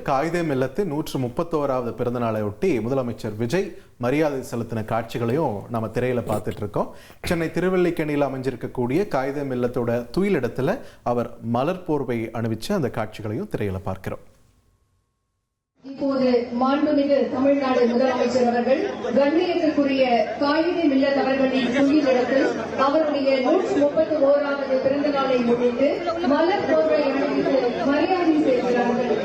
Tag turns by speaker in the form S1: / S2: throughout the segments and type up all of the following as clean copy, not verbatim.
S1: காயிதே மில்லத்தின் 131வது பிறந்த நாளை ஒட்டி முதலமைச்சர் விஜய் மரியாதை செலுத்தின காட்சிகளையும் நம்ம திரையில பார்த்துட்டு இருக்கோம். சென்னை திருவல்லிக்கேணியில் அமைஞ்சிருக்கக்கூடிய காயிதே மில்லத்தோட துயிலிடத்துல அவர் மலர் போர்வை அணிவிச்சு அந்த காட்சிகளையும் திரையில பார்க்கிறோம்.
S2: இப்போது மாண்புமிகு தமிழ்நாடு முதலமைச்சர் அவர்கள் கண்ணியத்திற்குரிய காயிதே மில்லத் அவர்களின் துயிலிடத்தில் அவருடைய 131வது பிறந்த நாளை முன்னிட்டு மலர் போர்வை அணிவித்து மரியாதை செய்கிறார்கள்.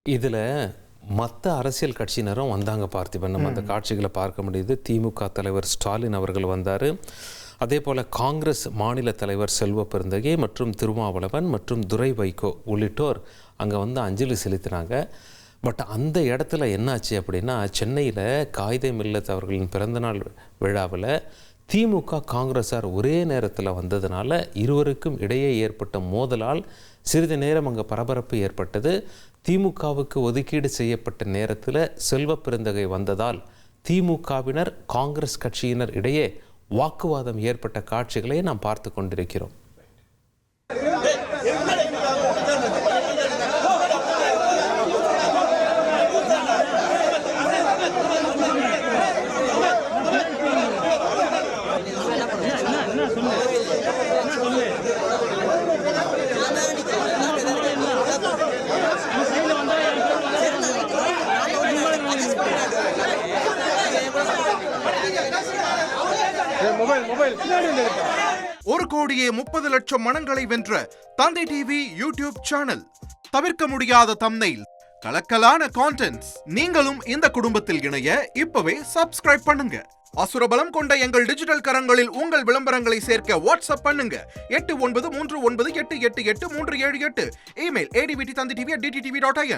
S3: இதில் மற்ற அரசியல் கட்சியினரும் வந்தாங்க பார்த்திபன். நம்ம அந்த காட்சிகளை பார்க்க முடியுது. திமுக தலைவர் ஸ்டாலின் அவர்கள் வந்தார். அதே போல் காங்கிரஸ் மாநில தலைவர் செல்வ பெருந்தகை மற்றும் திருமாவளவன் மற்றும் துரை வைகோ உள்ளிட்டோர் அங்கே வந்து அஞ்சலி செலுத்தினாங்க. பட் அந்த இடத்துல என்னாச்சு அப்படின்னா, சென்னையில் காயிதே மில்லத் அவர்களின் பிறந்தநாள் விழாவில் திமுக காங்கிரஸார் ஒரே நேரத்தில் வந்ததுனால இருவருக்கும் இடையே ஏற்பட்ட மோதலால் சிறிது நேரம் அங்கே பரபரப்பு ஏற்பட்டது. திமுகவுக்கு ஒதுக்கீடு செய்யப்பட்ட நேரத்தில் செல்வ பெருந்தகை வந்ததால் திமுகவினர் காங்கிரஸ் கட்சியினர் இடையே வாக்குவாதம் ஏற்பட்ட காட்சிகளை நாம் பார்த்து கொண்டிருக்கிறோம்.
S4: ஒரு கோடியே 30 லட்சம் மனங்களை வென்ற தந்தை டிவி யூடியூப் சேனல். தவிர்க்க முடியாத தம்ப்நெயில், கலக்கலான கான்டென்ட்ஸ். நீங்களும் இந்த குடும்பத்தில் இணைய இப்பவே சப்ஸ்கிரைப் பண்ணுங்க. அசுரபலம் கொண்ட எங்கள் டிஜிட்டல் கரங்களில் உங்கள் விளம்பரங்களை சேர்க்க வாட்ஸ்அப் பண்ணுங்க. 8939888838. Email advttv@dttv.in.